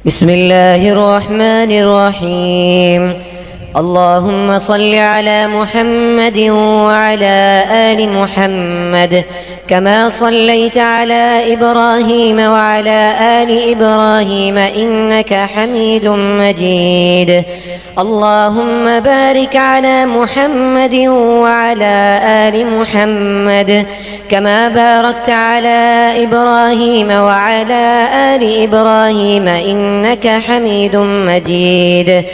بسم الله الرحمن الرحيم. اللهم صل على محمد وعلى آل محمد كما صليت على إبراهيم وعلى آل إبراهيم إنك حميد مجيد. اللهم بارك على محمد وعلى آل محمد كما باركت على إبراهيم وعلى آل إبراهيم إنك حميد مجيد.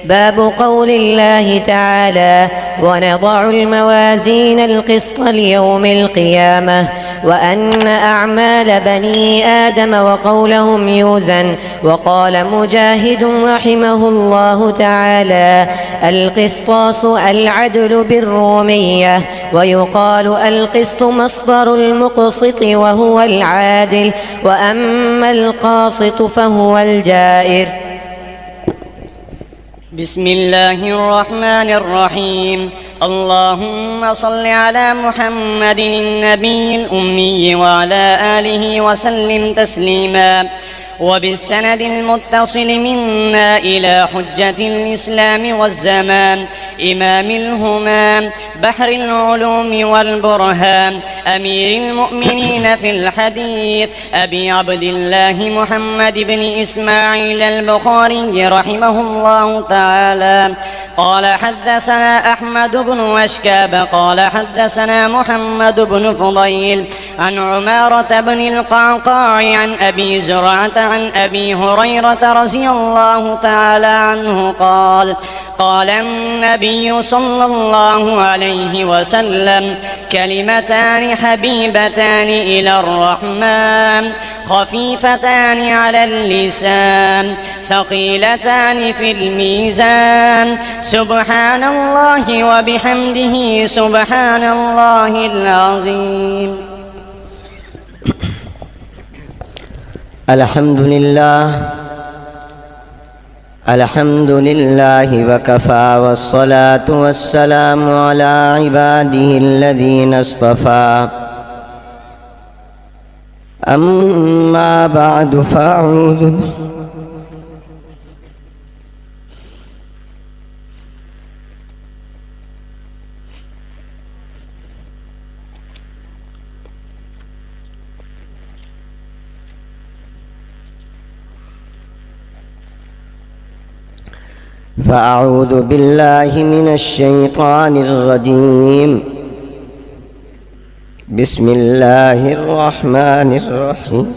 باب قول الله تعالى: ونضع الموازين القسط ليوم القيامة وأن أعمال بني آدم وقولهم يوزن. وقال مجاهد رحمه الله تعالى: القسطاس العدل بالرومية، ويقال القسط مصدر المقسط وهو العادل، وأما القاسط فهو الجائر. بسم الله الرحمن الرحيم. اللهم صل على محمد النبي الأمي وعلى آله وسلم تسليما. وبالسند المتصل منا إلى حجة الإسلام والزمان، إمام الهمام، بحر العلوم والبرهان، أمير المؤمنين في الحديث، أبي عبد الله محمد بن إسماعيل البخاري رحمه الله تعالى قال: حدثنا أحمد بن وشكاب قال حدثنا محمد بن فضيل عن عمارة بن القعقاع عن أبي زرعة عن أبي هريرة رضي الله تعالى عنه قال: قال النبي صلى الله عليه وسلم: كلمتان حبيبتان إلى الرحمن، خفيفتان على اللسان، ثقيلتان في الميزان، سبحان الله وبحمده سبحان الله العظيم. الحمد لله وكفى، والصلاة والسلام على عباده الذين اصطفى. أما بعد فأعوذ بالله من الشيطان الرجيم. بسم الله الرحمن الرحيم.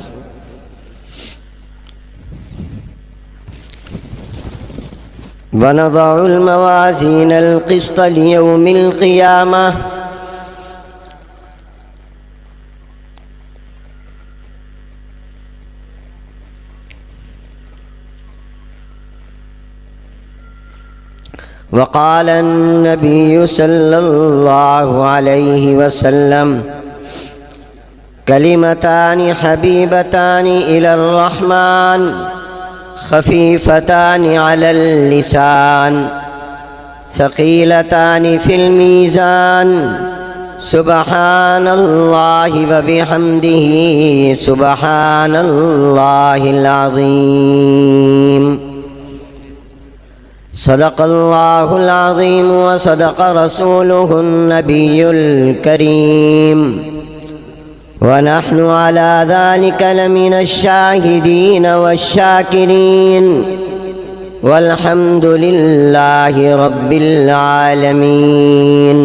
ونضع الموازين القسط ليوم القيامة وقال النبي صلى الله عليه وسلم: كلمتان حبيبتان إلى الرحمن، خفيفتان على اللسان، ثقيلتان في الميزان، سبحان الله وبحمده سبحان الله العظيم. صدق الله العظيم وصدق رسوله النبي الكريم، ونحن على ذلك لمن الشاهدين والشاكرين، والحمد لله رب العالمين.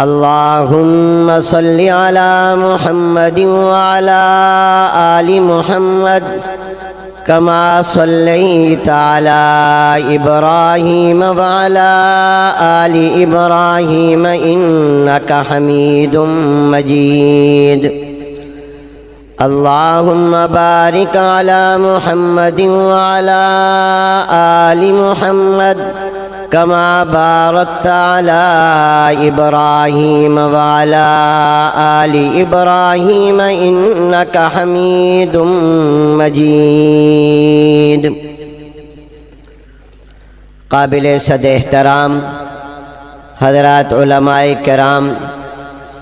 اللهم صل على محمد وعلى آل محمد كما صليت على إبراهيم وعلى آل إبراهيم إنك حميد مجيد. اللهم بارك على محمد وعلى آل محمد كما باركت على إبراهيم وعلى آل إبراهيم إنك حميد مجيد. قابل صد احترام حضرات علماء کرام،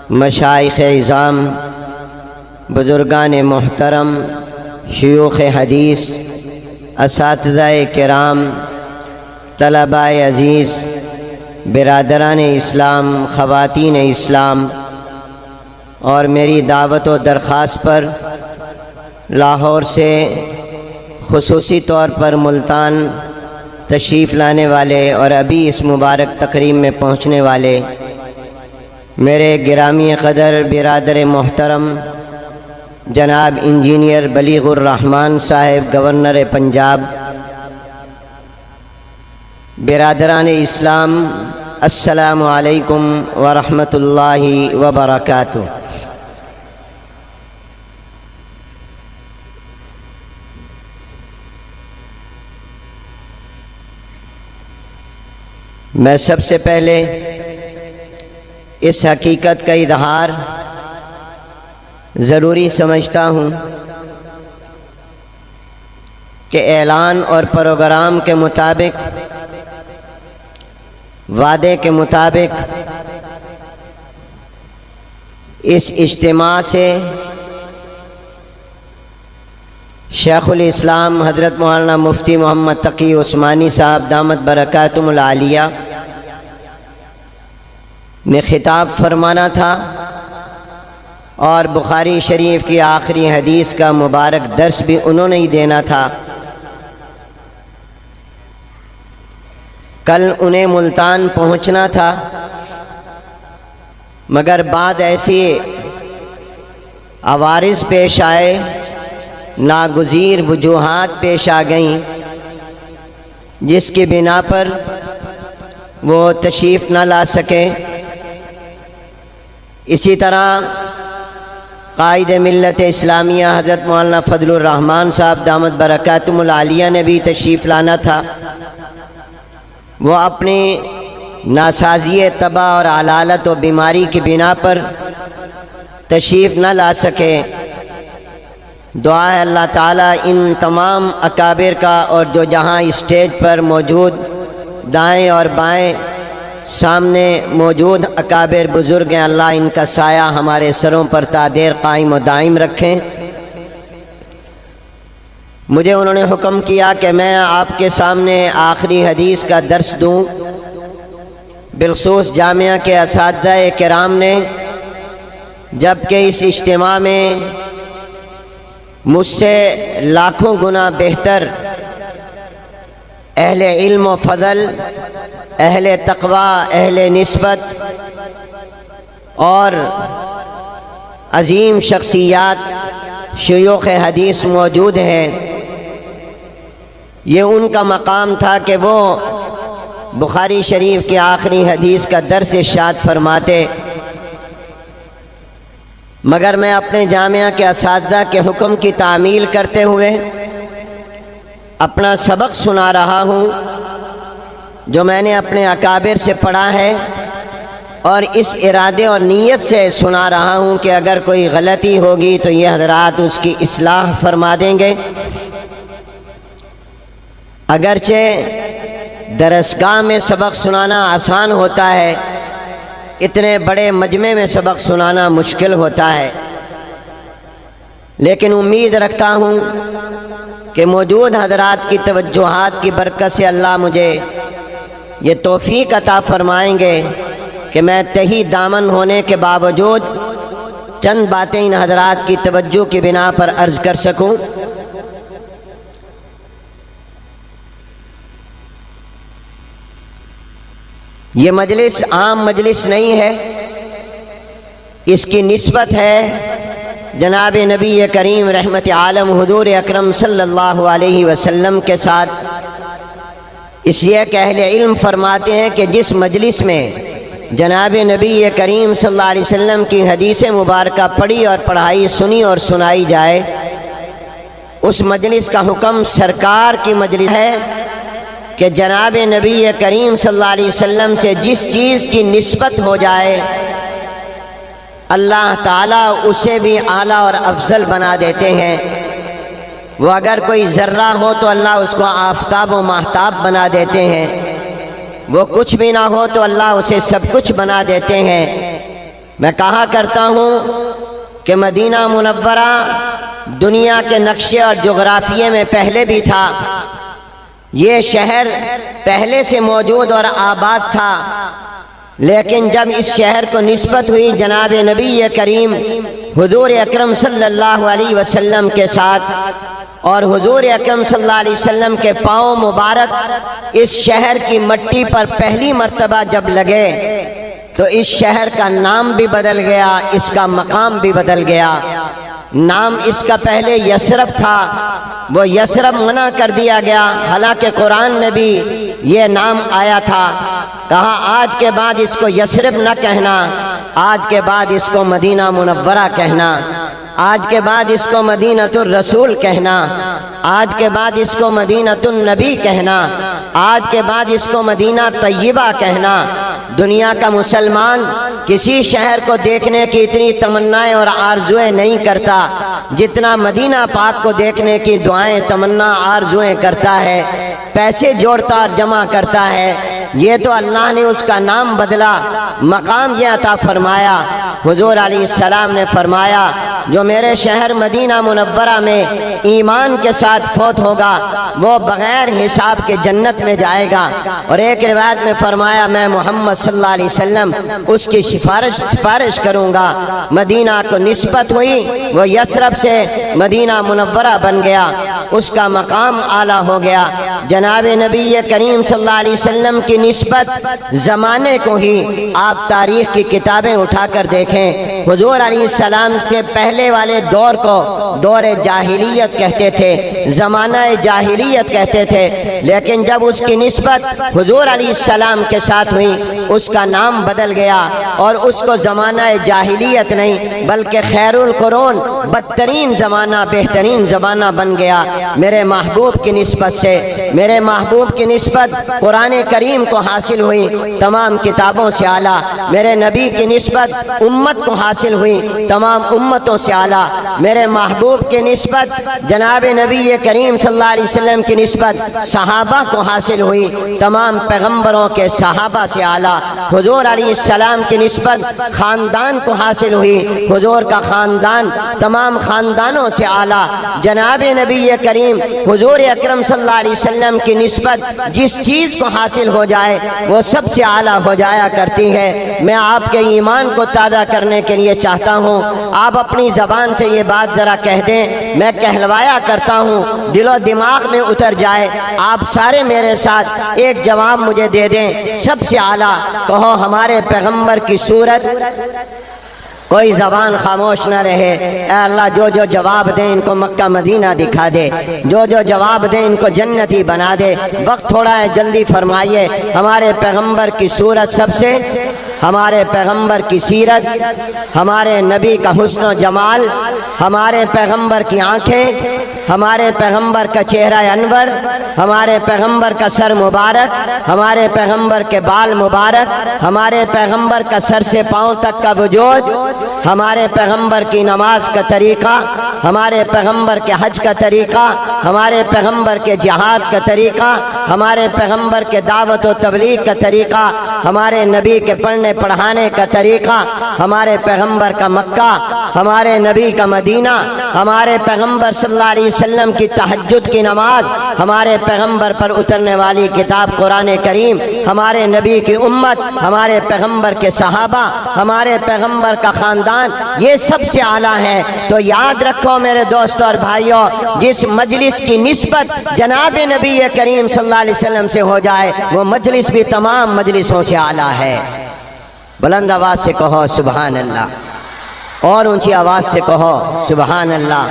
مشائخ عظام، بزرگان محترم، شیوخ حدیث، اساتذہ کرام، طلباء عزیز، برادران اسلام، خواتین اسلام، اور میری دعوت و درخواست پر لاہور سے خصوصی طور پر ملتان تشریف لانے والے اور ابھی اس مبارک تقریب میں پہنچنے والے میرے گرامی قدر برادر محترم جناب انجینئر بلیغ الرحمان صاحب گورنر پنجاب، برادران اسلام، السلام علیکم ورحمۃ اللہ وبرکاتہ۔ میں سب سے پہلے اس حقیقت کا اظہار ضروری سمجھتا ہوں کہ اعلان اور پروگرام کے مطابق، وعدے کے مطابق اس اجتماع سے شیخ الاسلام حضرت مولانا مفتی محمد تقی عثمانی صاحب دامت برکاتہم العالیہ نے خطاب فرمانا تھا اور بخاری شریف کی آخری حدیث کا مبارک درس بھی انہوں نے ہی دینا تھا۔ کل انہیں ملتان پہنچنا تھا، مگر بعد ایسی عوارض پیش آئے، ناگزیر وجوہات پیش آ گئیں، جس کی بنا پر وہ تشریف نہ لا سکے۔ اسی طرح قائد ملت اسلامیہ حضرت مولانا فضل الرحمان صاحب دامت برکاتہم العالیہ نے بھی تشریف لانا تھا، وہ اپنی ناسازی طبع اور علالت و بیماری کی بنا پر تشریف نہ لا سکے۔ دعا ہے اللہ تعالیٰ ان تمام اکابر کا، اور جو جہاں اسٹیج پر موجود دائیں اور بائیں سامنے موجود اکابر بزرگ ہیں، اللہ ان کا سایہ ہمارے سروں پر تا دیر قائم و دائم رکھیں۔ مجھے انہوں نے حکم کیا کہ میں آپ کے سامنے آخری حدیث کا درس دوں۔ بالخصوص جامعہ کے اساتذہ کرام نے، جبکہ اس اجتماع میں مجھ سے لاکھوں گنا بہتر اہل علم و فضل، اہل تقوی، اہل نسبت اور عظیم شخصیات شیوخ حدیث موجود ہیں، یہ ان کا مقام تھا کہ وہ بخاری شریف کی آخری حدیث کا درس ارشاد فرماتے، مگر میں اپنے جامعہ کے اساتذہ کے حکم کی تعمیل کرتے ہوئے اپنا سبق سنا رہا ہوں جو میں نے اپنے اکابر سے پڑھا ہے، اور اس ارادے اور نیت سے سنا رہا ہوں کہ اگر کوئی غلطی ہوگی تو یہ حضرات اس کی اصلاح فرما دیں گے۔ اگرچہ درسگاہ میں سبق سنانا آسان ہوتا ہے، اتنے بڑے مجمع میں سبق سنانا مشکل ہوتا ہے، لیکن امید رکھتا ہوں کہ موجود حضرات کی توجہات کی برکت سے اللہ مجھے یہ توفیق عطا فرمائیں گے کہ میں تہی دامن ہونے کے باوجود چند باتیں ان حضرات کی توجہ کی بنا پر عرض کر سکوں۔ یہ مجلس عام مجلس نہیں ہے، اس کی نسبت ہے جناب نبی کریم رحمت عالم حضور اکرم صلی اللہ علیہ وسلم کے ساتھ، اس لیے کہ اہل علم فرماتے ہیں کہ جس مجلس میں جناب نبی کریم صلی اللہ علیہ وسلم کی حدیث مبارکہ پڑھی اور پڑھائی، سنی اور سنائی جائے، اس مجلس کا حکم سرکار کی مجلس ہے کہ جناب نبی کریم صلی اللہ علیہ وسلم سے جس چیز کی نسبت ہو جائے اللہ تعالیٰ اسے بھی اعلیٰ اور افضل بنا دیتے ہیں۔ وہ اگر کوئی ذرہ ہو تو اللہ اس کو آفتاب و ماہتاب بنا دیتے ہیں، وہ کچھ بھی نہ ہو تو اللہ اسے سب کچھ بنا دیتے ہیں۔ میں کہا کرتا ہوں کہ مدینہ منورہ دنیا کے نقشے اور جغرافیے میں پہلے بھی تھا، یہ شہر پہلے سے موجود اور آباد تھا، لیکن جب اس شہر کو نسبت ہوئی جناب نبی کریم حضور اکرم صلی اللہ علیہ وسلم کے ساتھ، اور حضور اکرم صلی اللہ علیہ وسلم کے پاؤں مبارک اس شہر کی مٹی پر پہلی مرتبہ جب لگے تو اس شہر کا نام بھی بدل گیا، اس کا مقام بھی بدل گیا۔ نام اس کا پہلے یثرب تھا، وہ یثرب منع کر دیا گیا، حالانکہ قرآن میں بھی یہ نام آیا تھا، کہا آج کے بعد اس کو یثرب نہ کہنا، آج کے بعد اس کو مدینہ منورہ کہنا، آج کے بعد اس کو مدینۃ الرسول کہنا، آج کے بعد اس کو مدینۃ النبی کہنا، آج کے بعد اس کو مدینہ طیبہ کہنا۔ دنیا کا مسلمان کسی شہر کو دیکھنے کی اتنی تمنائیں اور آرزویں نہیں کرتا جتنا مدینہ پاک کو دیکھنے کی دعائیں، تمنا، آرزویں کرتا ہے، پیسے جوڑتا اور جمع کرتا ہے۔ یہ تو اللہ نے اس کا نام بدلا، مقام یہ عطا فرمایا۔ حضور علیہ السلام نے فرمایا جو میرے شہر مدینہ منورہ میں ایمان کے ساتھ فوت ہوگا وہ بغیر حساب کے جنت میں جائے گا، اور ایک روایت میں فرمایا میں محمد صلی اللہ علیہ وسلم اس کی سفارش کروں گا۔ مدینہ کو نسبت ہوئی، وہ یثرب سے مدینہ منورہ بن گیا، اس کا مقام اعلیٰ ہو گیا۔ جناب نبی کریم صلی اللہ علیہ وسلم کی نسبت زمانے کو ہی آپ تاریخ کی کتابیں اٹھا کر دیکھیں، حضور علیہ السلام سے پہلے والے دور کو دور جاہلیت کہتے تھے، زمانہ جاہلیت کہتے تھے، لیکن جب اس کی نسبت حضور علیہ السلام کے ساتھ ہوئی اس کا نام بدل گیا، اور اس کو زمانہ جاہلیت نہیں بلکہ خیر القرون، بدترین زمانہ، بہترین زمانہ بن گیا۔ میرے محبوب کی نسبت سے، میرے محبوب کی نسبت قرآن کریم کو حاصل ہوئی، تمام کتابوں سے اعلیٰ۔ میرے نبی کی نسبت امت کو حاصل ہوئی، تمام امتوں سے اعلیٰ۔ میرے محبوب کی نسبت جناب نبی کریم صلی اللہ علیہ وسلم کی نسبت صحابہ کو حاصل ہوئی، تمام پیغمبروں کے صحابہ سے اعلیٰ۔ حضور علیہ السلام کی نسبت خاندان کو حاصل ہوئی، حضور کا خاندان تمام خاندانوں سے اعلیٰ۔ جناب نبی کریم حضور اکرم صلی اللہ علیہ وسلم کی نسبت جس چیز کو حاصل ہو جائے وہ سب سے اعلیٰ ہو جایا کرتی ہے۔ میں آپ کے ایمان کو تازہ کرنے کے لیے چاہتا ہوں آپ اپنی زبان سے یہ بات ذرا کہہ دیں، میں کہلوایا کرتا ہوں، دل و دماغ میں اتر جائے۔ آپ سارے میرے ساتھ ایک جواب مجھے دے دیں، سب سے اعلیٰ کہو ہمارے پیغمبر کی صورت۔ کوئی زبان خاموش نہ رہے۔ اے اللہ جو جو جواب دیں ان کو مکہ مدینہ دکھا دے، جو جو جواب دیں ان کو جنتی بنا دے۔ وقت تھوڑا ہے، جلدی فرمائیے۔ ہمارے پیغمبر کی صورت سب سے، ہمارے پیغمبر کی سیرت، ہمارے نبی کا حسن و جمال، ہمارے پیغمبر کی آنکھیں، ہمارے پیغمبر کا چہرہ انور، ہمارے پیغمبر کا سر مبارک، ہمارے پیغمبر کے بال مبارک، ہمارے پیغمبر کا سر سے پاؤں تک کا وجود، ہمارے پیغمبر کی نماز کا طریقہ، ہمارے پیغمبر کے حج کا طریقہ، ہمارے پیغمبر کے جہاد کا طریقہ، ہمارے پیغمبر کے دعوت و تبلیغ کا طریقہ، ہمارے نبی کے پڑھنے پڑھانے کا طریقہ، ہمارے پیغمبر کا مکہ، ہمارے نبی کا مدینہ، ہمارے پیغمبر صلی اللہ علیہ وسلم کی تہجد کی نماز، ہمارے پیغمبر پر اترنے والی کتاب قرآن کریم، ہمارے نبی کی امت، ہمارے پیغمبر کے صحابہ، ہمارے پیغمبر کا خاندان، یہ سب سے اعلیٰ ہے۔ تو یاد رکھو میرے دوستوں اور بھائیوں، جس مجلس کی نسبت جناب نبی کریم صلی اللہ علیہ وسلم سے ہو جائے وہ مجلس بھی تمام مجلسوں سے اعلیٰ ہے۔ بلند آواز سے کہو سبحان اللہ، اور اونچی آواز سے کہو سبحان اللہ۔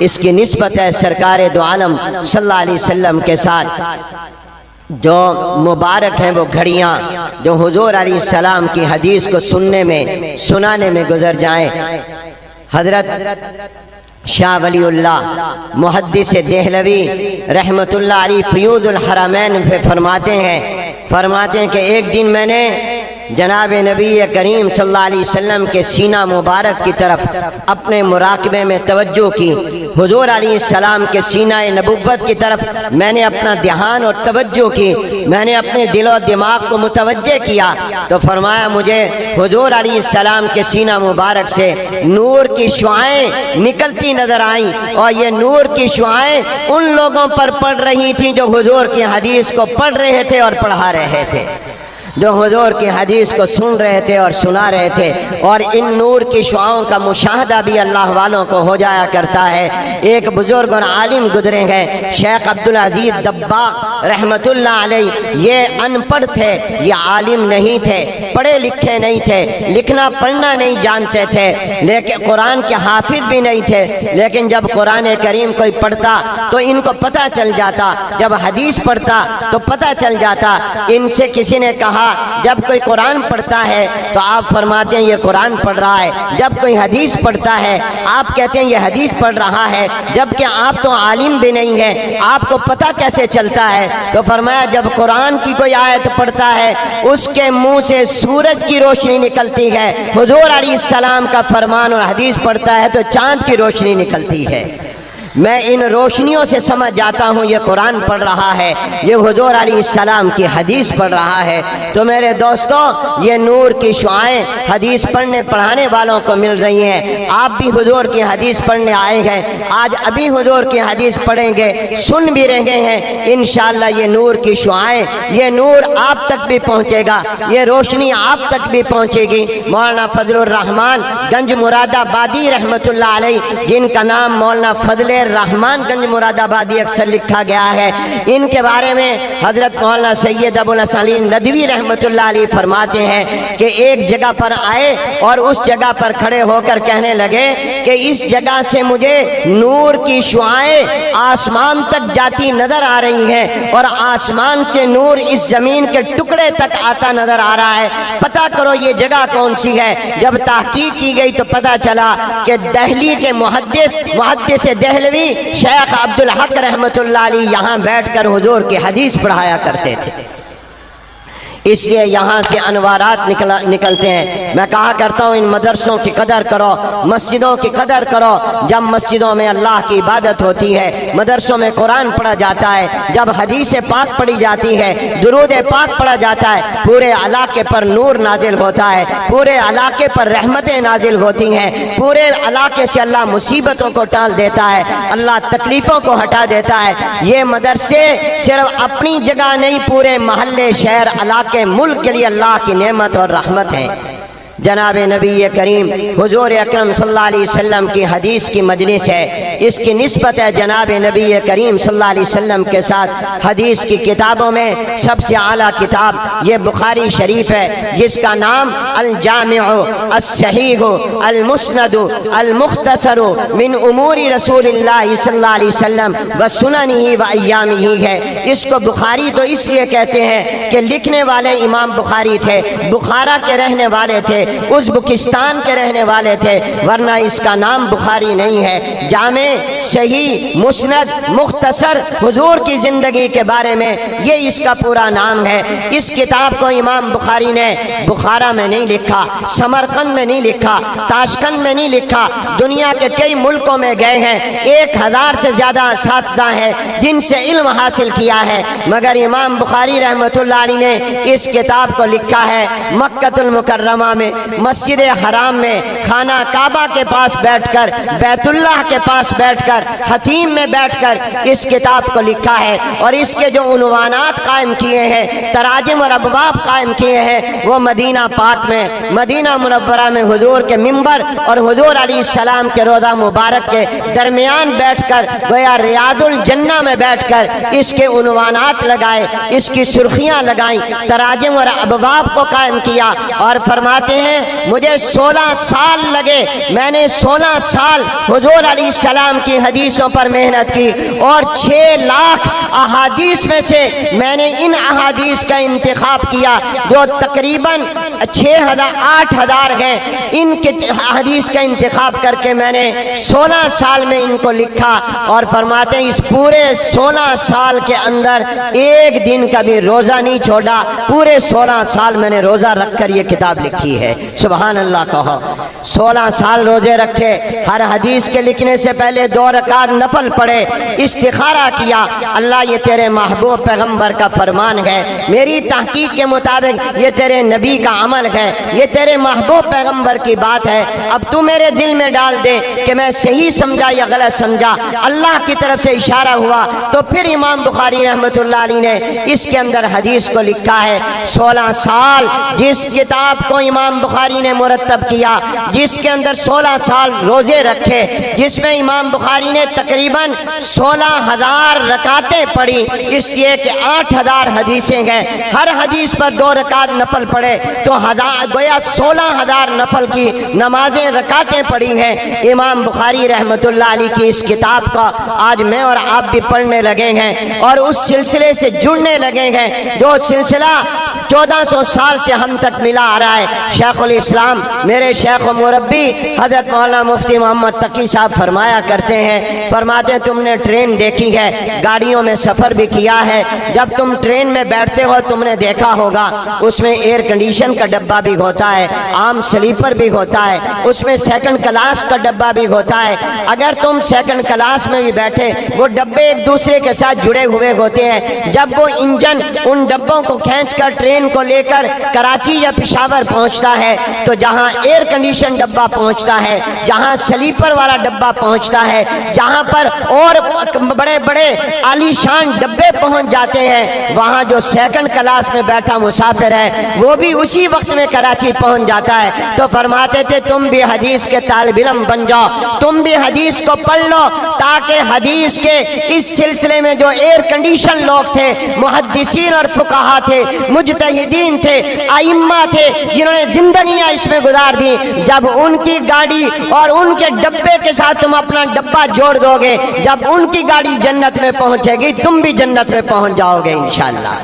اس کی نسبت ہے سرکار دو عالم صلی اللہ علیہ وسلم کے ساتھ۔ جو مبارک ہیں وہ گھڑیاں جو حضور علیہ السلام کی حدیث کو سننے میں، سنانے میں گزر جائیں۔ حضرت شاہ ولی اللہ محدث دہلوی رحمت اللہ علیہ فیوض الحرمین پہ فرماتے ہیں کہ ایک دن میں نے جناب نبی کریم صلی اللہ علیہ وسلم کے سینہ مبارک کی طرف اپنے مراقبے میں توجہ کی، حضور علیہ السلام کے سینہ نبوت کی طرف میں نے اپنا دھیان اور توجہ کی، میں نے اپنے دل و دماغ کو متوجہ کیا تو فرمایا مجھے حضور علیہ السلام کے سینہ مبارک سے نور کی شعائیں نکلتی نظر آئیں، اور یہ نور کی شعائیں ان لوگوں پر پڑ رہی تھیں جو حضور کی حدیث کو پڑھ رہے تھے اور پڑھا رہے تھے، جو حضور کی حدیث کو سن رہے تھے اور سنا رہے تھے۔ اور ان نور کی شعاؤں کا مشاہدہ بھی اللہ والوں کو ہو جایا کرتا ہے۔ ایک بزرگ اور عالم گزرے ہیں شیخ عبدالعزیز دباغ رحمت اللہ علیہ، یہ ان پڑھ تھے، یہ عالم نہیں تھے، پڑھے لکھے نہیں تھے، لکھنا پڑھنا نہیں جانتے تھے، لیکن قرآن کے حافظ بھی نہیں تھے، لیکن جب قرآن کریم کوئی پڑھتا تو ان کو پتہ چل جاتا، جب حدیث پڑھتا تو پتہ چل جاتا۔ ان سے کسی نے کہا جب کوئی قرآن پڑھتا ہے تو آپ فرماتے ہیں یہ قرآن پڑھ رہا ہے، جب کوئی حدیث پڑھتا ہے آپ کہتے ہیں یہ حدیث پڑھ رہا ہے، جبکہ آپ تو عالم بھی نہیں ہیں، آپ کو پتہ کیسے چلتا ہے؟ تو فرمایا جب قرآن کی کوئی آیت پڑھتا ہے اس کے منہ سے سورج کی روشنی نکلتی ہے، حضور علیہ السلام کا فرمان اور حدیث پڑھتا ہے تو چاند کی روشنی نکلتی ہے۔ میں ان روشنیوں سے سمجھ جاتا ہوں یہ قرآن پڑھ رہا ہے، یہ حضور علیہ السلام کی حدیث پڑھ رہا ہے۔ تو میرے دوستو، یہ نور کی شعائیں حدیث پڑھنے پڑھانے والوں کو مل رہی ہیں۔ آپ بھی حضور کی حدیث پڑھنے آئے ہیں، آج ابھی حضور کی حدیث پڑھیں گے، سن بھی رہے ہیں، انشاءاللہ یہ نور کی شعائیں، یہ نور آپ تک بھی پہنچے گا، یہ روشنی آپ تک بھی پہنچے گی۔ مولانا فضل الرحمان گنج مراد آبادی رحمت اللہ علیہ، جن کا نام مولانا فضل رحمان گنج مراد آبادی اکثر لکھا گیا ہے، ان کے بارے میں حضرت مولانا سید ابو الحسن ندوی رحمت اللہ علیہ فرماتے ہیں کہ ایک جگہ پر آئے اور اس جگہ پر کھڑے ہو کر کہنے لگے کہ اس جگہ سے مجھے نور کی شعائیں آسمان تک جاتی نظر آ رہی ہیں، اور آسمان سے نور اس زمین کے ٹکڑے تک آتا نظر آ رہا ہے، پتہ کرو یہ جگہ کون سی ہے۔ جب تحقیق کی گئی تو پتہ چلا کہ دہلی کے محدث دہلوی شیخ عبدالحق رحمت اللہ علیہ یہاں بیٹھ کر حضور کی حدیث پڑھایا کرتے تھے، اس لیے یہاں سے انوارات نکلتے ہیں۔ میں کہا کرتا ہوں ان مدرسوں کی قدر کرو، مسجدوں کی قدر کرو۔ جب مسجدوں میں اللہ کی عبادت ہوتی ہے، مدرسوں میں قرآن پڑھا جاتا ہے، جب حدیث پاک پڑھی جاتی ہے، درود پاک پڑھا جاتا ہے، پورے علاقے پر نور نازل ہوتا ہے، پورے علاقے پر رحمتیں نازل ہوتی ہیں، پورے علاقے سے اللہ مصیبتوں کو ٹال دیتا ہے، اللہ تکلیفوں کو ہٹا دیتا ہے۔ یہ مدرسے صرف اپنی جگہ نہیں، پورے محلے، شہر، علاقے، ملک کے لیے اللہ کی نعمت اور رحمت ہے۔ جناب نبی کریم حضور اکرم صلی اللہ علیہ وسلم کی حدیث کی مجلس ہے، اس کی نسبت ہے جناب نبی کریم صلی اللہ علیہ وسلم کے ساتھ۔ حدیث کی کتابوں میں سب سے اعلیٰ کتاب یہ بخاری شریف ہے، جس کا نام الجامع الصحیح المسند المختصر من امور رسول اللہ صلی اللہ علیہ وسلم وسننہ وایامہ ہے۔ اس کو بخاری تو اس لیے کہتے ہیں کہ لکھنے والے امام بخاری تھے، بخارا کے رہنے والے تھے، ازبکستان کے رہنے والے تھے، ورنہ اس کا نام بخاری نہیں ہے۔ جامع، صحیح، مسند، مختصر، حضور کی زندگی کے بارے میں یہ اس کا پورا نام ہے۔ اس کتاب کو امام بخاری نے بخارا میں نہیں لکھا، سمرقند میں نہیں لکھا، تاشقند میں نہیں لکھا، دنیا کے کئی ملکوں میں گئے ہیں، 1000 سے زیادہ اساتذہ ہیں جن سے علم حاصل کیا ہے، مگر امام بخاری رحمت اللہ علیہ نے اس کتاب کو لکھا ہے مکہ المکرمہ میں، مسجد حرام میں، خانہ کعبہ کے پاس بیٹھ کر، بیت اللہ کے پاس بیٹھ کر، حتیم میں بیٹھ کر اس کتاب کو لکھا ہے۔ اور اس کے جو عنوانات قائم کیے ہیں، تراجم اور ابواب قائم کیے ہیں، وہ مدینہ پاک میں، مدینہ منورہ میں حضور کے منبر اور حضور علیہ السلام کے روضہ مبارک کے درمیان بیٹھ کر، گویا ریاض الجنہ میں بیٹھ کر اس کے عنوانات لگائے، اس کی سرخیاں لگائیں، تراجم اور ابواب کو قائم کیا، اور فرماتے ہیں ہیں مجھے 16 سال لگے، میں نے 16 سال حضور علیہ السلام کی حدیثوں پر محنت کی، اور 6 لاکھ احادیث میں سے میں نے ان احادیث کا انتخاب کیا جو تقریباً 8,000 ہیں، ان کے حدیث کا انتخاب کر کے میں نے 16 سال میں ان کو لکھا، اور فرماتے ہیں اس پورے 16 سال کے اندر ایک دن کا بھی روزہ نہیں چھوڑا، پورے 16 سال میں نے روزہ رکھ کر یہ کتاب لکھی ہے۔ سبحان اللہ کہو، 16 سال روزے رکھے، ہر حدیث کے لکھنے سے پہلے 2 رکعت نفل پڑھے، استخارہ کیا، اللہ یہ تیرے محبوب پیغمبر کا فرمان ہے، میری تحقیق کے مطابق یہ تیرے نبی کا عمل ہے، یہ تیرے محبوب پیغمبر کی بات ہے، اب تو میرے دل میں ڈال دے کہ میں صحیح سمجھا یا غلط سمجھا۔ اللہ کی طرف سے اشارہ ہوا تو پھر امام بخاری رحمۃ اللہ علیہ نے اس کے اندر حدیث کو لکھا ہے۔ 16 سال جس کتاب کو امام بخاری نے مرتب کیا، جس کے اندر 16 سال روزے رکھے، جس میں امام بخاری نے تقریباً 16,000 رکعتیں پڑھی، اس لیے کہ 8,000 حدیثیں ہیں، ہر حدیث پر 2 رکعت نفل پڑھے تو گویا 16,000 نفل کی نمازیں رکعتیں پڑھی ہیں۔ امام بخاری رحمۃ اللہ علیہ کی اس کتاب کا آج میں اور آپ بھی پڑھنے لگے ہیں اور اس سلسلے سے جڑنے لگے ہیں جو سلسلہ 1400 سال سے ہم تک ملا آ رہا ہے۔ شیخ الاسلام میرے شیخ و مربی حضرت مولانا مفتی محمد تقی صاحب فرمایا کرتے ہیں، فرماتے ہیں تم نے ٹرین دیکھی ہے، گاڑیوں میں سفر بھی کیا ہے، جب تم ٹرین میں بیٹھتے ہو تم نے دیکھا ہوگا اس میں ایئر کنڈیشن کا ڈبہ بھی ہوتا ہے، عام سلیپر بھی ہوتا ہے، اس میں سیکنڈ کلاس کا ڈبہ بھی ہوتا ہے۔ اگر تم سیکنڈ کلاس میں بھی بیٹھے وہ ڈبے ایک دوسرے کے ساتھ جڑے ہوئے ہوتے ہیں، جب وہ انجن ان ڈبوں کو کھینچ کر ٹرین کو لے کر کراچی یا پشاور پہنچتا ہے تو جہاں ایئر کنڈیشن ڈبہ پہنچتا ہے، جہاں سلیپر والا ڈبہ پہنچتا ہے، جہاں پر اور بڑے بڑے عالی شان ڈبے پہنچ جاتے ہیں، وہاں جو سیکنڈ کلاس میں بیٹھا مسافر ہے وہ بھی اسی وقت میں کراچی پہنچ جاتا ہے۔ تو فرماتے تھے تم بھی حدیث کے طالب علم بن جاؤ، تم بھی حدیث کو پڑھ لو تاکہ حدیث کے اس سلسلے میں جو ایئر کنڈیشن لوگ تھے، محدثین اور فقہا تھے، مجتہدین تھے، ائمہ تھے، جنہوں نے زندگیاں اس میں گزار دی، جب ان کی گاڑی اور ان کے ڈبے کے ساتھ تم اپنا ڈبہ جوڑ دو گے، جب ان کی گاڑی جنت میں پہنچے گی تم بھی جنت میں پہنچ جاؤ گے انشاءاللہ۔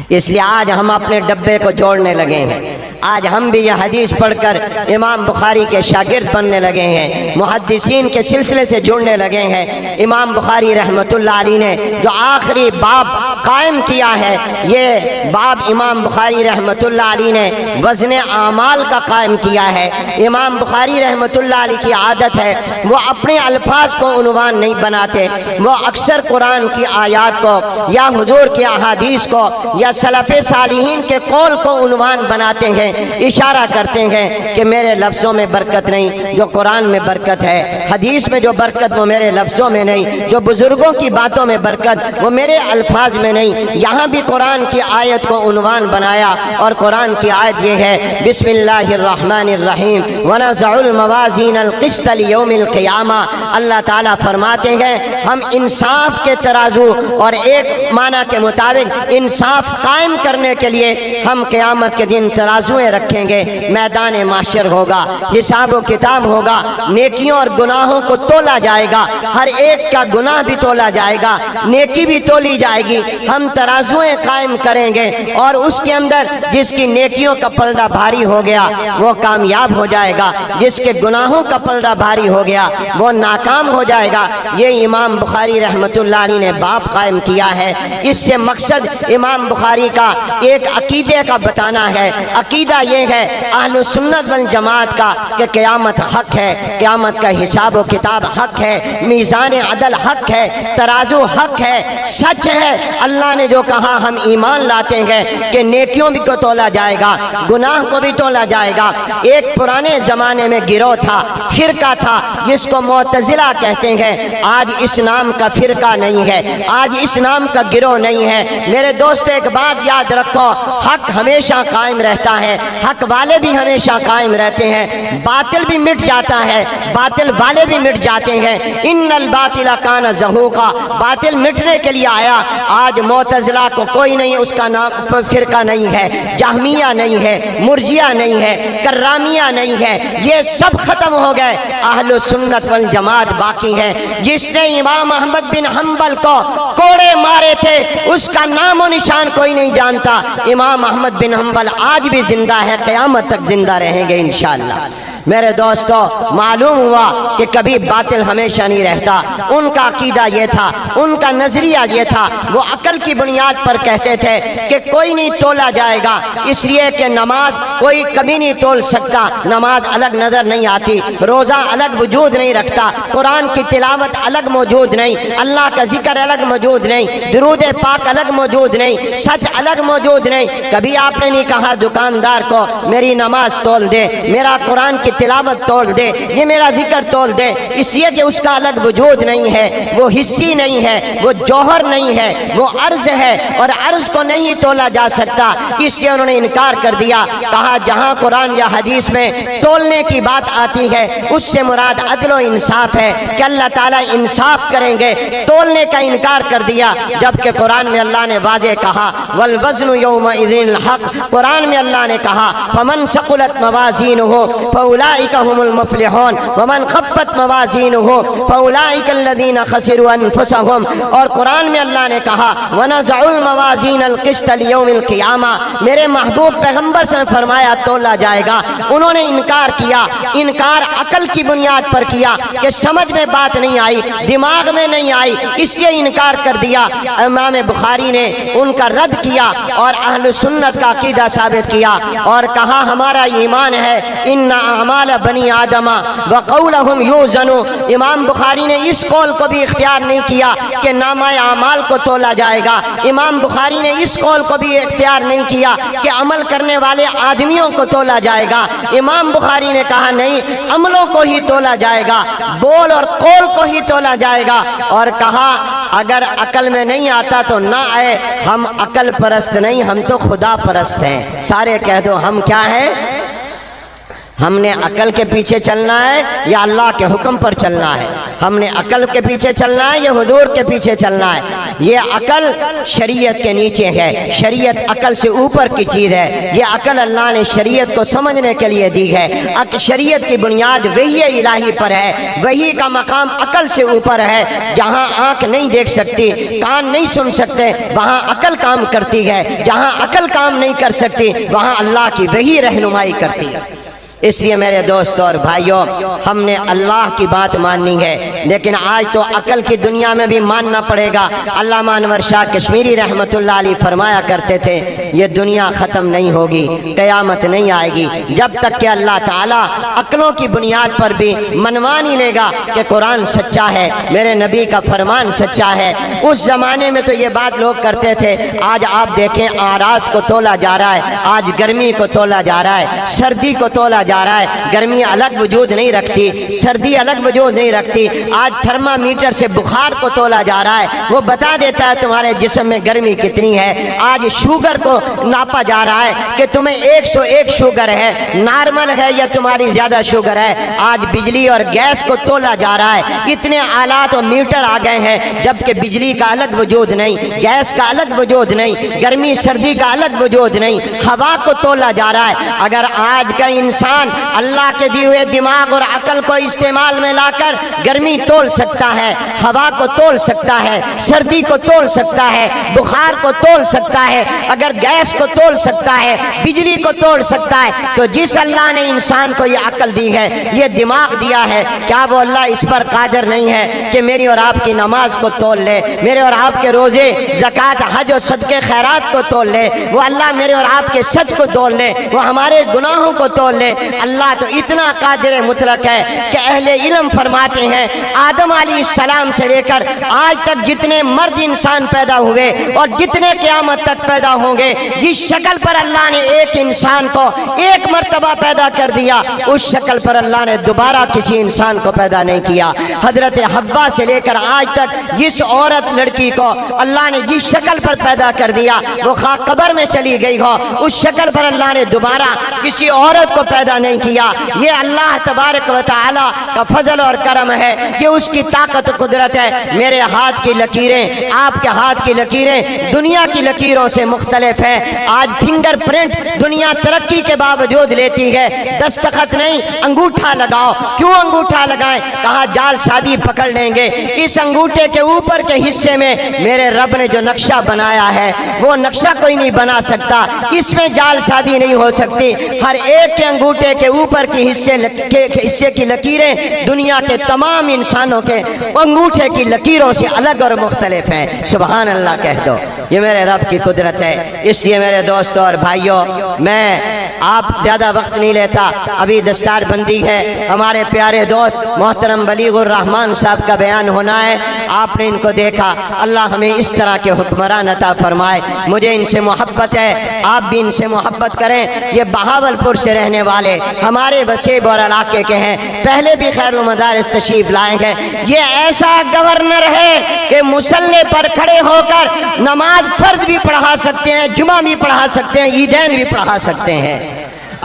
اس لیے آج ہم اپنے ڈبے کو جوڑنے لگے ہیں، آج ہم بھی یہ حدیث پڑھ کر امام بخاری کے شاگرد بننے لگے ہیں، محدثین کے سلسلے سے جڑنے لگے ہیں۔ امام بخاری رحمۃ اللہ علیہ نے جو آخری باب قائم کیا ہے، یہ باب امام بخاری رحمۃ اللہ علیہ نے وزن اعمال کا قائم کیا ہے۔ امام بخاری رحمۃ اللہ علیہ کی عادت ہے وہ اپنے الفاظ کو عنوان نہیں بناتے، وہ اکثر قرآن کی آیات کو یا حضور کی احادیث کو یا سلف صالحین کے قول کو عنوان بناتے ہیں، اشارہ کرتے ہیں کہ میرے لفظوں میں برکت نہیں، جو قرآن میں برکت ہے، حدیث میں جو برکت وہ میرے لفظوں میں نہیں، جو بزرگوں کی باتوں میں برکت وہ میرے الفاظ میں نہیں۔ یہاں بھی قرآن کی آیت کو عنوان بنایا اور قرآن کی آیت یہ ہے، بسم اللہ الرحمن الرحیم ونضع الموازین القسط لیوم القیامہ۔ اللہ تعالیٰ فرماتے ہیں ہم انصاف کے ترازو اور ایک معنی کے مطابق انصاف قائم کرنے کے لیے ہم قیامت کے دن ترازویں رکھیں گے، میدان محشر ہوگا، حساب و کتاب ہوگا، نیکیوں اور گناہوں کو تولا جائے گا، ہر ایک کا گناہ بھی تولا جائے گا، نیکی بھی تولی جائے گی، ہم ترازویں قائم کریں گے اور اس کے اندر جس کی نیکیوں کا پلڑا بھاری ہو گیا وہ کامیاب ہو جائے گا، جس کے گناہوں کا پلڑا بھاری ہو گیا وہ ناکام ہو جائے گا۔ یہ امام بخاری رحمۃ اللہ علیہ نے باب قائم کیا ہے۔ اس سے مقصد امام بخاری کا ایک عقیدے کا بتانا ہے، عقیدہ یہ ہے اہل سنت والجماعت کا کہ قیامت حق ہے، قیامت کا حساب و کتاب حق ہے، میزان عدل حق ہے، ترازو حق ہے، سچ ہے۔ اللہ نے جو کہا ہم ایمان لاتے ہیں کہ نیکیوں بھی کو تولا جائے گا، گناہ کو بھی تولا جائے گا۔ ایک پرانے زمانے میں گروہ تھا، فرقہ تھا جس کو معتزلہ کہتے ہیں، آج اس نام کا فرقہ نہیں ہے، آج اس نام کا گروہ نہیں ہے۔ میرے دوست ایک بات یاد رکھو، حق ہمیشہ قائم رہتا ہے، حق والے بھی ہمیشہ قائم رہتے ہیں، باطل بھی مٹ جاتا ہے، باطل والے بھی مٹ جاتے ہیں۔ ان الباطل کان زہوقا، باطل مٹنے کے لیے آیا، آج معتزلہ کو کوئی نہیں، اس کا نام فرقہ نہیں ہے، جہمیہ نہیں ہے، مرجیہ نہیں ہے، کرامیہ نہیں ہے، یہ سب ختم ہو گئے، اہل سنت والجماعت باقی ہے۔ جس نے امام احمد بن حنبل کو کوڑے مارے تھے اس کا نام و نشان کوئی نہیں جانتا۔ امام احمد بن حنبل آج بھی زندہ ہے، قیامت تک زندہ رہیں گے انشاءاللہ۔ میرے دوستو، معلوم ہوا کہ کبھی باطل ہمیشہ نہیں رہتا۔ ان کا عقیدہ یہ تھا، ان کا نظریہ یہ تھا، وہ عقل کی بنیاد پر کہتے تھے کہ کوئی نہیں تولا جائے گا، اس لیے کہ نماز کوئی کبھی نہیں تول سکتا، نماز الگ نظر نہیں آتی، روزہ الگ وجود نہیں رکھتا، قرآن کی تلاوت الگ موجود نہیں، اللہ کا ذکر الگ موجود نہیں، درود پاک الگ موجود نہیں، سچ الگ موجود نہیں۔ کبھی آپ نے نہیں کہا دکاندار کو میری نماز تول دے، میرا قرآن کی تلاوت تول دے، یہ میرا ذکر تول دے، اس لیے کہ اس کا الگ وجود نہیں ہے، وہ حصی نہیں ہے، وہ جوہر نہیں ہے، وہ عرض ہے، اور عرض کو نہیں تولا جا سکتا، اس لیے انہوں نے انکار کر دیا۔ کہا جہاں قرآن یا حدیث میں تولنے کی بات آتی ہے اس سے مراد عدل و انصاف ہے کہ اللہ تعالیٰ انصاف کریں گے، تولنے کا انکار کر دیا، جبکہ قرآن میں اللہ نے واضح کہا والوزن یومئذ الحق، قرآن میں اللہ نے کہا فمن ثقلت موازینہ فاولئک هم المفلحون ومن خفت موازینہ فاولئک الذین خسروا انفسهم، اور قرآن میں اللہ نے کہا ونضع الموازین القسط لیوم القیامہ، میرے محبوب پیغمبر سے فرمایا تولا جائے گا۔ انہوں نے انکار کیا، انکار عقل کی بنیاد پر کیا کہ سمجھ میں بات نہیں آئی، دماغ میں نہیں آئی، اس لیے انکار کر دیا۔ امام بخاری نے ان کا رد کیا اور اہل سنت کا عقیدہ ثابت کیا اور کہا ہمارا ایمان ہے ان اعمال بنی آدم وقولہم یوزن۔ امام بخاری نے اس قول کو بھی اختیار نہیں کیا کہ نامہ اعمال کو تولا جائے گا، امام بخاری نے اس قول کو بھی اختیار نہیں کیا کہ عمل کرنے والے آدمیوں کو تولا جائے گا، امام بخاری نے کہا نہیں، عملوں کو ہی تولا جائے گا، بول اور قول کو ہی تولا جائے گا، اور کہا اگر عقل میں نہیں آتا تو نہ آئے، ہم عقل پرست نہیں، ہم تو خدا پرست ہیں۔ سارے کہہ دو ہم کیا ہیں؟ ہم نے عقل کے پیچھے چلنا ہے یا اللہ کے حکم پر چلنا ہے؟ ہم نے عقل کے پیچھے چلنا ہے یا حضور کے پیچھے چلنا ہے؟ یہ عقل شریعت کے نیچے ہے، شریعت عقل سے اوپر کی چیز ہے، یہ عقل اللہ نے شریعت کو سمجھنے کے لیے دی ہے۔ شریعت کی بنیاد وحی الہی پر ہے، وحی کا مقام عقل سے اوپر ہے، جہاں آنکھ نہیں دیکھ سکتی، کان نہیں سن سکتے، وہاں عقل کام کرتی ہے، جہاں عقل کام نہیں کر سکتی وہاں اللہ کی وحی رہنمائی کرتی ہے۔ اس لیے میرے دوستوں اور بھائیوں، ہم نے اللہ کی بات ماننی ہے، لیکن آج تو عقل کی دنیا میں بھی ماننا پڑے گا۔ علامہ انور شاہ کشمیری رحمت اللہ علیہ فرمایا کرتے تھے یہ دنیا ختم نہیں ہوگی، قیامت نہیں آئے گی جب تک کہ اللہ تعالیٰ عقلوں کی بنیاد پر بھی منوا نہیں لے گا کہ قرآن سچا ہے، میرے نبی کا فرمان سچا ہے۔ اس زمانے میں تو یہ بات لوگ کرتے تھے، آج آپ دیکھیں اعراض کو تولا جا رہا ہے، آج گرمی کو تولا جا رہا ہے، سردی کو تولا جا رہا ہے، گرمی الگ وجود نہیں رکھتی، سردی الگ وجود نہیں رکھتی، آج تھرمامیٹر سے بخار کو تولا جا رہا ہے، وہ بتا دیتا ہے تمہارے جسم میں گرمی کتنی ہے۔ آج شوگر کو ناپا جا رہا ہے کہ تمہیں 101 شوگر ہے، نارمل ہے یا تمہاری زیادہ شوگر ہے۔ آج بجلی اور گیس کو تولا جا رہا ہے، اتنے آلات اور میٹر آ گئے ہیں، جبکہ بجلی کا الگ وجود نہیں، گیس کا الگ وجود نہیں، گرمی سردی کا الگ وجود نہیں، ہوا کو تولا جا رہا ہے۔ اگر آج کا انسان اللہ کے دیے ہوئے دماغ اور عقل کو استعمال میں لا کر گرمی تول سکتا ہے، ہوا کو تول سکتا ہے، سردی کو تول سکتا ہے، بخار کو تول سکتا ہے، اگر گیس کو تول سکتا ہے، بجلی کو تول سکتا ہے، تو جس اللہ نے انسان کو یہ عقل دی ہے، یہ دماغ دیا ہے، کیا وہ اللہ اس پر قادر نہیں ہے کہ میری اور آپ کی نماز کو تول لے، میرے اور آپ کے روزے، زکوٰۃ، حج و صدقے خیرات کو تول لے؟ وہ اللہ میرے اور آپ کے سچ کو تول لے، وہ ہمارے گناہوں کو تول لے۔ اللہ تو اتنا قادر مطلق ہے کہ اہل علم فرماتے ہیں آدم علیہ السلام سے لے کر آج تک جتنے مرد انسان پیدا ہوئے اور جتنے قیامت تک پیدا ہوں گے، جس شکل پر اللہ نے ایک انسان کو ایک مرتبہ پیدا کر دیا، اس شکل پر اللہ نے دوبارہ کسی انسان کو پیدا نہیں کیا۔ حضرت حوا سے لے کر آج تک جس عورت لڑکی کو اللہ نے جس شکل پر پیدا کر دیا، وہ خواہ قبر میں چلی گئی ہو، اس شکل پر اللہ نے دوبارہ کسی عورت کو پیدا نہیں کیا، یہ اللہ تبارک و تعالی کا فضل اور کرم ہے، یہ اس کی طاقت و قدرت ہے۔ میرے ہاتھ کی لکیریں، آپ کے ہاتھ کی لکیریں دنیا کی لکیروں سے مختلف ہیں۔ آج فنگر پرنٹ دنیا ترقی کے باوجود لیتی ہے، دستخط نہیں، انگوٹھا لگاؤ۔ کیوں انگوٹھا لگائیں؟ کہا جال شادی پکڑ لیں گے۔ اس انگوٹھے کے اوپر کے حصے میں میرے رب نے جو نقشہ بنایا ہے وہ نقشہ کوئی نہیں بنا سکتا، اس میں جال شادی نہیں ہو سکتی۔ ہر ایک کے انگوٹھے کے اوپر کی حصے کی لکیریں دنیا کے تمام انسانوں کے انگوٹھے کی لکیروں سے الگ اور مختلف ہیں۔ سبحان اللہ کہہ دو، یہ میرے رب کی قدرت ہے۔ اس لیے میرے دوستوں اور بھائیوں، میں آپ زیادہ وقت نہیں لیتا، ابھی دستار بندی ہے، ہمارے پیارے دوست محترم بلیغ الرحمان صاحب کا بیان ہونا ہے۔ آپ نے ان کو دیکھا، اللہ ہمیں اس طرح کے حکمران عطا فرمائے۔ مجھے ان سے محبت ہے، آپ بھی ان سے محبت کریں۔ یہ بہاولپور سے رہنے والے ہمارے وسیب اور علاقے کے ہیں، پہلے بھی خیر المدارس تشریف لائے ہیں۔ یہ ایسا گورنر ہے کہ مصلی پر کھڑے ہو کر نماز فرض بھی پڑھا سکتے ہیں، جمعہ بھی پڑھا سکتے ہیں، عیدین بھی پڑھا سکتے ہیں۔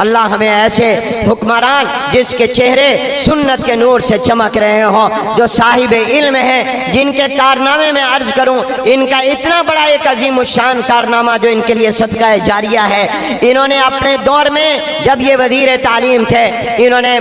اللہ ہمیں ایسے حکمران جس کے چہرے سنت کے نور سے چمک رہے ہوں، جو صاحب علم ہیں، جن کے کارنامے میں عرض کروں، ان کا اتنا بڑا ایک عظیم الشان کارنامہ جو ان کے لیے صدقہ جاریہ ہے۔ انہوں نے اپنے دور میں جب یہ وزیر تعلیم تھے، انہوں نے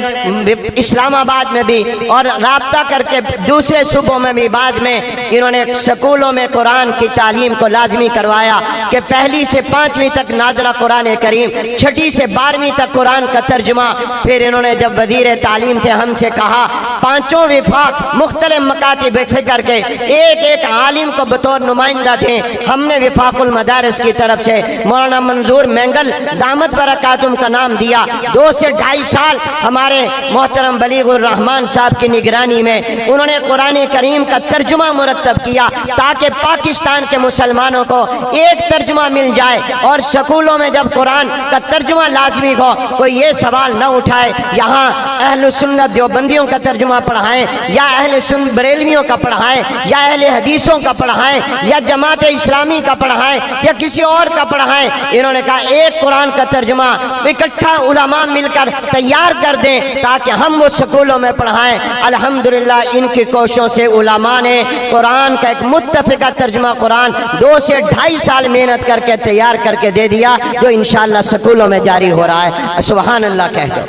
اسلام آباد میں بھی اور رابطہ کر کے دوسرے صوبوں میں بھی بعد میں انہوں نے سکولوں میں قرآن کی تعلیم کو لازمی کروایا کہ پہلی سے 5ویں تک نازلہ قرآن کریم، 6ٹھی سے 12ویں تک قرآن کا ترجمہ۔ پھر انہوں نے جب وزیر تعلیم تھے ہم سے کہا 5 وفاق مختلف مکاتب فکر کے ایک ایک عالم کو بطور نمائندہ دیں۔ ہم نے وفاق المدارس کی طرف سے مولانا منظور مینگل دامت برکاتہم کا نام دیا۔ 2 سے 2.5 سال ہمارے محترم بلیغ الرحمان صاحب کی نگرانی میں انہوں نے قرآن کریم کا ترجمہ مرتب کیا تاکہ پاکستان کے مسلمانوں کو ایک ترجمہ مل جائے، اور سکولوں میں جب قرآن کا ترجمہ لازمی ہو، کوئی یہ سوال نہ اٹھائے یہاں اہل سنت دیوبندیوں کا ترجمہ پڑھائیں یا اہل سنت بریلویوں کا پڑھائیں یا اہل حدیثوں کا پڑھائیں یا جماعت اسلامی کا پڑھائیں یا کسی اور کا پڑھائیں۔ انہوں نے کہا ایک قرآن کا ترجمہ اکٹھا علماء مل کر تیار کر دیں تاکہ ہم وہ سکولوں میں پڑھائیں۔ الحمدللہ ان کی کوششوں سے علماء نے قرآن کا ایک متفقہ ترجمہ قرآن 2 سے 2.5 سال محنت کر کے تیار کر کے دے دیا، جو انشاءاللہ سکولوں میں جاری ہو رہا ہے۔ سبحان اللہ کہہ دو۔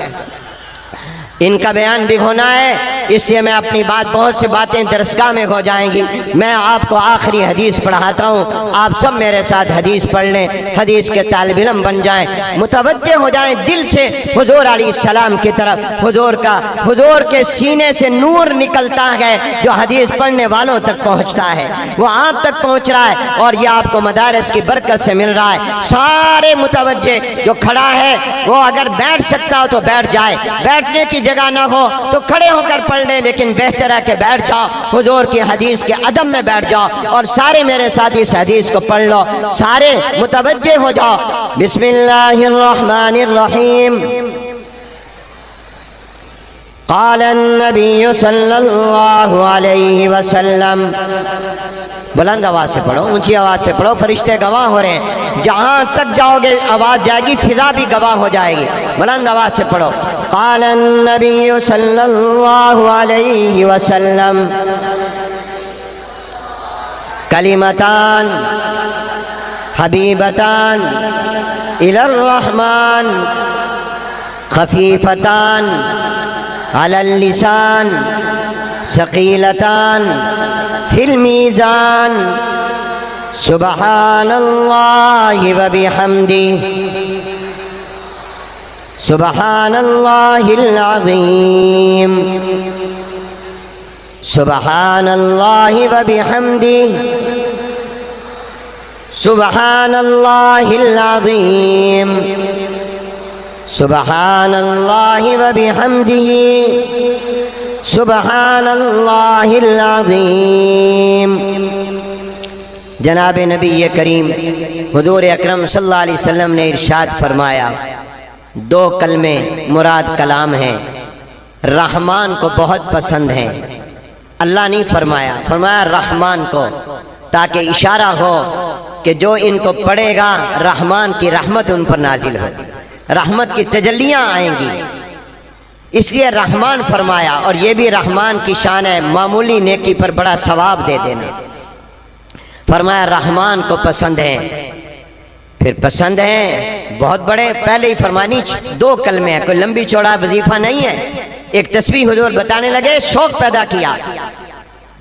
ان کا بیان بھی ہونا ہے، اس لیے میں اپنی بہت سی باتیں درسگاہ میں ہو جائیں گی۔ میں آپ کو آخری حدیث پڑھاتا ہوں، آپ سب میرے ساتھ حدیث پڑھ لیں، حدیث کے طالب علم بن جائیں، متوجہ ہو جائیں دل سے حضور علیہ السلام کی طرف۔ حضور کے سینے سے نور نکلتا ہے جو حدیث پڑھنے والوں تک پہنچتا ہے، وہ آپ تک پہنچ رہا ہے، اور یہ آپ کو مدارس کی برکت سے مل رہا ہے۔ سارے متوجہ جو کھڑا ہے وہ اگر بیٹھ سکتا ہو تو بیٹھ جائے، بیٹھنے کی جگہ نہ ہو تو کھڑے ہو کر پڑھ لے، لیکن بہتر ہے کہ بیٹھ جاؤ، حضور کی حدیث کے ادب میں بیٹھ جاؤ، اور سارے میرے ساتھ اس حدیث کو پڑھ لو، سارے متوجہ ہو جاؤ۔ بسم اللہ الرحمن الرحیم۔ قال النبی صلی اللہ علیہ وسلم، بلند آواز سے پڑھو، اونچی آواز سے پڑھو، فرشتے گواہ ہو رہے ہیں، جہاں تک جاؤ گے آواز جائے گی، فضا بھی گواہ ہو جائے گی، بلند آواز سے پڑھو۔ قال النبی صلی اللہ علیہ وسلم، کلمتان حبیبتان الی الرحمن خفیفتان علی اللسان ثقیلتان فی المیزان سبحان اللہ وبحمدہ سبحان اللہ العظیم سبحان اللہ وبحمدہ سبحان اللہ العظیم سبحان اللہ وبحمدہ سبحان اللہ العظیم۔ جناب نبی کریم حضور اکرم صلی اللہ علیہ وسلم نے ارشاد فرمایا، 2 کلمے مراد کلام ہیں، رحمان کو بہت پسند ہیں۔ اللہ نہیں فرمایا، فرمایا رحمان کو، تاکہ اشارہ ہو کہ جو ان کو پڑھے گا رحمان کی رحمت ان پر نازل ہو، رحمت کی تجلیاں آئیں گی۔ اس لیے رحمان فرمایا، اور یہ بھی رحمان کی شان ہے، معمولی نیکی پر بڑا ثواب دے دینا۔ فرمایا رحمان کو پسند ہیں، پھر پسند ہیں بہت بڑے، پہلے ہی فرمانی 2 کلمے ہیں، کوئی لمبی چوڑا وظیفہ نہیں ہے، ایک تسبیح حضور بتانے لگے، شوق پیدا کیا،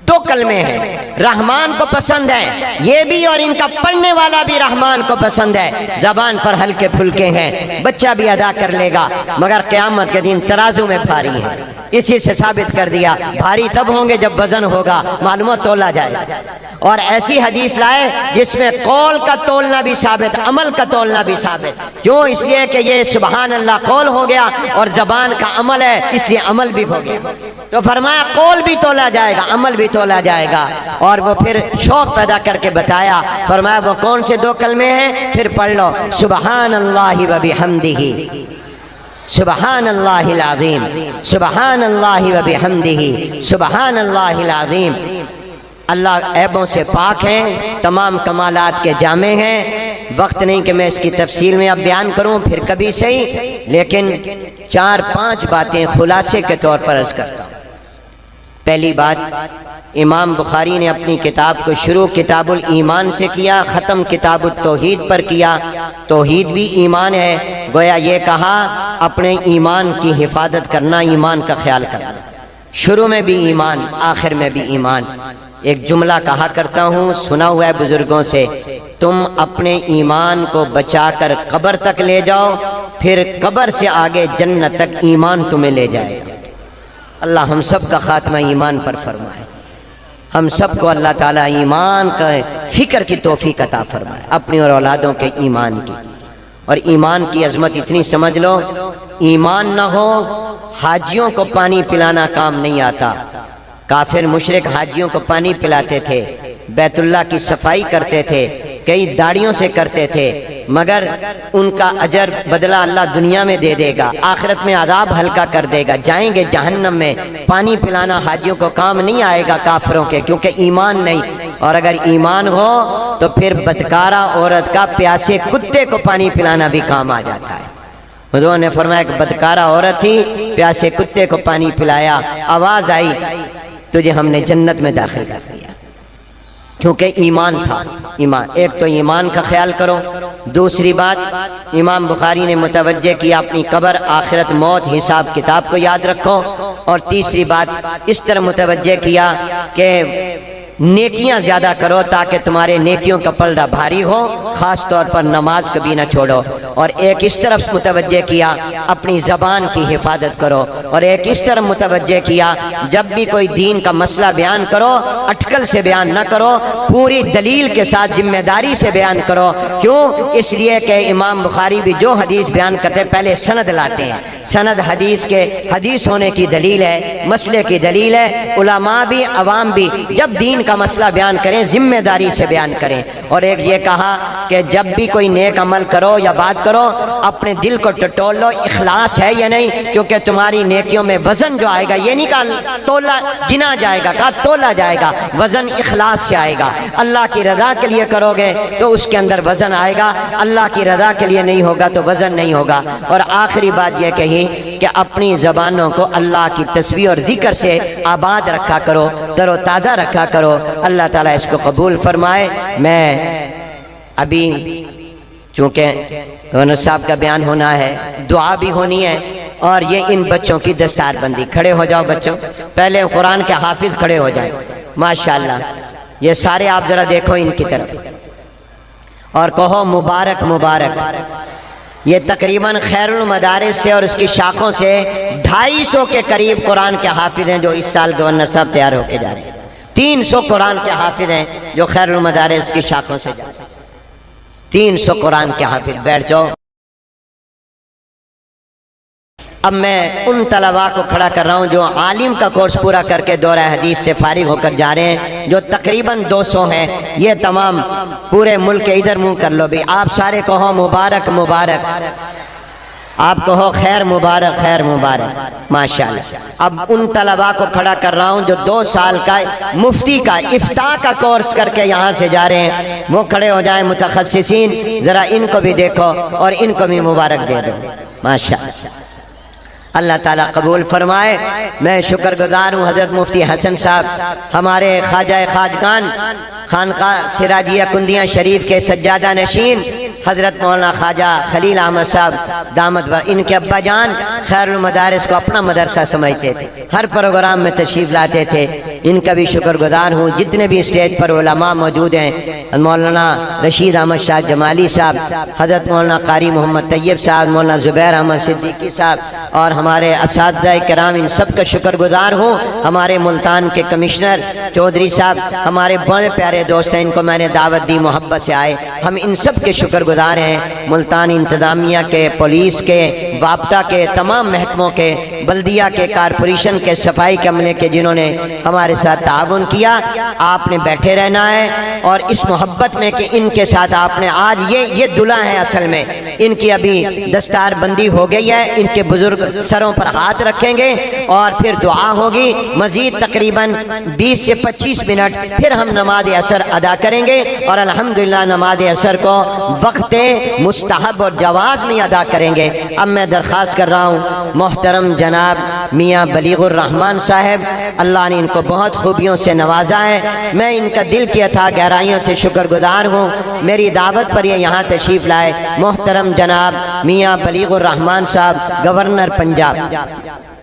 2 کلمے ہیں، رحمان کو پسند ہے، یہ بھی اور ان کا پڑھنے والا بھی رحمان کو پسند ہے، زبان پر ہلکے پھلکے ہیں، بچہ بھی ادا کر لے گا، مگر قیامت کے دن ترازو میں بھاری ہے۔ اسی سے ثابت کر دیا بھاری تب ہوں گے جب وزن ہوگا، معلومات تولا جائے گا۔ اور ایسی حدیث لائے جس میں قول کا تولنا بھی ثابت، عمل کا تولنا بھی ثابت، کیوں؟ اس لیے کہ یہ سبحان اللہ قول ہو گیا اور زبان کا عمل ہے، اس لیے عمل بھی ہو گیا، تو فرمایا قول بھی تولا جائے گا، عمل بھی تولا جائے گا۔ اور وہ پھر شوق پیدا کر کے بتایا، فرمایا وہ کون سے 2 کلمے ہیں؟ پھر پڑھ لو، سبحان اللہ و بحمدہ، سبحان اللہ العظیم، سبحان اللہ و بحمدہ، سبحان اللہ العظیم۔ اللہ عیبوں سے پاک ہیں، تمام کمالات کے جامع ہیں۔ وقت نہیں کہ میں اس کی تفصیل میں اب بیان کروں، پھر کبھی صحیح، لیکن 4-5 باتیں خلاصے کے طور پر عرض کرتا ہوں۔ پہلی بات، امام بخاری نے اپنی کتاب کو شروع کتاب الایمان سے کیا، ختم کتاب التوحید پر کیا۔ توحید بھی ایمان ہے، گویا یہ کہا اپنے ایمان کی حفاظت کرنا، ایمان کا خیال کرنا، شروع میں بھی ایمان، آخر میں بھی ایمان۔ ایک جملہ کہا کرتا ہوں، سنا ہوا ہے بزرگوں سے، تم اپنے ایمان کو بچا کر قبر تک لے جاؤ، پھر قبر سے آگے جنت تک ایمان تمہیں لے جائے گا۔ اللہ ہم سب کا خاتمہ ایمان پر فرمائے، ہم سب کو اللہ تعالیٰ ایمان کا فکر کی توفیق عطا فرمائے، اپنی اور اولادوں کے ایمان کی۔ اور ایمان کی عظمت اتنی سمجھ لو، ایمان نہ ہو حاجیوں کو پانی پلانا کام نہیں آتا۔ کافر مشرک حاجیوں کو پانی پلاتے تھے، بیت اللہ کی صفائی کرتے تھے، کئی داڑیوں سے کرتے تھے، مگر ان کا اجر بدلہ اللہ دنیا میں دے دے گا، آخرت میں عذاب ہلکا کر دے گا، جائیں گے جہنم میں۔ پانی پلانا حاجیوں کو کام نہیں آئے گا کافروں کے، کیونکہ ایمان نہیں۔ اور اگر ایمان ہو تو پھر بدکارہ عورت کا پیاسے کتے کو پانی پلانا بھی کام آ جاتا ہے۔ حضور نے فرمایا کہ بدکارہ عورت تھی، پیاسے کتے کو پانی پلایا، آواز آئی تجھے ہم نے جنت میں داخل کر دیا، کیونکہ ایمان تھا۔ ایمان، ایک تو ایمان کا خیال کرو۔ دوسری بات، امام بخاری نے متوجہ کیا اپنی قبر، آخرت، موت، حساب کتاب کو یاد رکھو۔ اور تیسری بات اس طرح متوجہ کیا کہ نیکیاں زیادہ کرو تاکہ تمہارے نیکیوں کا پلڑا بھاری ہو، خاص طور پر نماز کبھی نہ چھوڑو۔ اور ایک اس طرف متوجہ کیا اپنی زبان کی حفاظت کرو، اور ایک اس طرف متوجہ کیا جب بھی کوئی دین کا مسئلہ بیان کرو اٹکل سے بیان نہ کرو، پوری دلیل کے ساتھ ذمہ داری سے بیان کرو۔ کیوں؟ اس لیے کہ امام بخاری بھی جو حدیث بیان کرتے پہلے سند لاتے ہیں، سند حدیث کے حدیث ہونے کی دلیل ہے، مسئلے کی دلیل ہے۔ علماء بھی عوام بھی جب دین کا مسئلہ بیان کریں ذمہ داری سے بیان کریں۔ اور ایک یہ کہا کہ جب بھی کوئی نیک عمل کرو یا بات کرو اپنے دل کو ٹٹول لو، اخلاص ہے یا نہیں، کیونکہ تمہاری نیکیوں میں وزن جو آئے گا، یہ نہیں کہا تولا گنا جائے گا، کہا تولا جائے گا، وزن اخلاص سے آئے گا۔ اللہ کی رضا کے لیے کرو گے تو اس کے اندر وزن آئے گا، اللہ کی رضا کے لیے نہیں ہوگا تو وزن نہیں ہوگا۔ اور آخری بات یہ کہی کہ اپنی زبانوں کو اللہ کی تسبیح اور ذکر سے آباد رکھا کرو، تر و تازہ رکھا کرو۔ اللہ تعالیٰ اس کو قبول فرمائے۔ میں ابھی چونکہ گورنر صاحب کا بیان ہونا ہے، دعا بھی ہونی ہے، اور یہ ان بچوں کی دستار بندی۔ کھڑے ہو جاؤ بچوں، پہلے قرآن کے حافظ کھڑے ہو جائیں، ماشاءاللہ۔ یہ سارے آپ ذرا دیکھو ان کی طرف اور کہو مبارک مبارک۔ یہ تقریباً خیر المدارس سے اور اس کی شاخوں سے 250 کے قریب قرآن کے حافظ ہیں جو اس سال گورنر صاحب تیار ہو کے جا رہے ہیں۔ 300 قرآن کے حافظ ہیں جو خیر المدارس کی شاخوں سے جا رہے ہیں۔ 300 قرآن کے حافظ، بیٹھ جاؤ۔ اب میں ان طلباء کو کھڑا کر رہا ہوں جو عالم کا کورس پورا کر کے دورہ حدیث سے فارغ ہو کر جا رہے ہیں، جو تقریباً 200 ہیں۔ یہ تمام پورے ملک کے ادھر منہ کر لو بھی، آپ سارے کہو مبارک مبارک، آپ کہو خیر مبارک خیر مبارک، ماشاءاللہ۔ اب ان طلباء کو کھڑا کر رہا ہوں جو 2 سال کا مفتی کا افتاء کا کورس کر کے یہاں سے جا رہے ہیں، وہ کھڑے ہو جائیں متخصصین، ذرا ان کو بھی دیکھو اور ان کو بھی مبارک دے دو، ماشاءاللہ۔ اللہ تعالیٰ قبول فرمائے۔ میں شکر گزار ہوں حضرت مفتی حسن صاحب، ہمارے خواجہ خواجگان خانقاہ سراجیہ کندیاں شریف کے سجادہ نشین حضرت مولانا خواجہ خلیل احمد صاحب دامت ان کے ابا جان خیر المدارس کو اپنا مدرسہ سمجھتے تھے، ہر پروگرام میں تشریف لاتے تھے، ان کا بھی شکر گزار ہوں۔ جتنے بھی اسٹیج پر علماء موجود ہیں، مولانا رشید احمد شاہ جمالی صاحب، حضرت مولانا قاری محمد طیب صاحب، مولانا زبیر احمد صدیقی صاحب اور ہمارے اساتذہ کرام، ان سب کا شکر گزار ہوں۔ ہمارے ملتان کے کمشنر چودھری صاحب ہمارے بڑے پیارے دوست ہیں، ان کو میں نے دعوت دی، محبت سے آئے، ہم ان سب کے شکر گزار ہیں۔ ملتان انتظامیہ کے، پولیس کے، ضابطہ کے، تمام محکموں کے، بلدیہ کے، کارپوریشن کے، صفائی کے عملے کے، جنہوں نے ہمارے ساتھ تعاون کیا۔ آپ نے بیٹھے رہنا ہے اور اس محبت میں کہ ان کے ساتھ آپ نے آج یہ دلہا ہے، اصل میں ان کی ابھی دستار بندی ہو گئی ہے، ان کے بزرگ سروں پر ہاتھ رکھیں گے اور پھر دعا ہوگی۔ مزید تقریباً 20 سے 25 منٹ پھر ہم نماز عصر ادا کریں گے اور الحمدللہ نماز عصر کو وقت مستحب اور جواز میں ادا کریں گے۔ اب میں درخواست کر رہا ہوں محترم جناب میاں بلیغ الرحمان صاحب، اللہ نے ان کو بہت خوبیوں سے نوازا ہے، میں ان کا دل کی اتھا گہرائیوں سے شکر گزار ہوں، میری دعوت پر یہ یہاں تشریف لائے۔ محترم جناب میاں بلیغ الرحمان صاحب، گورنر پنجاب۔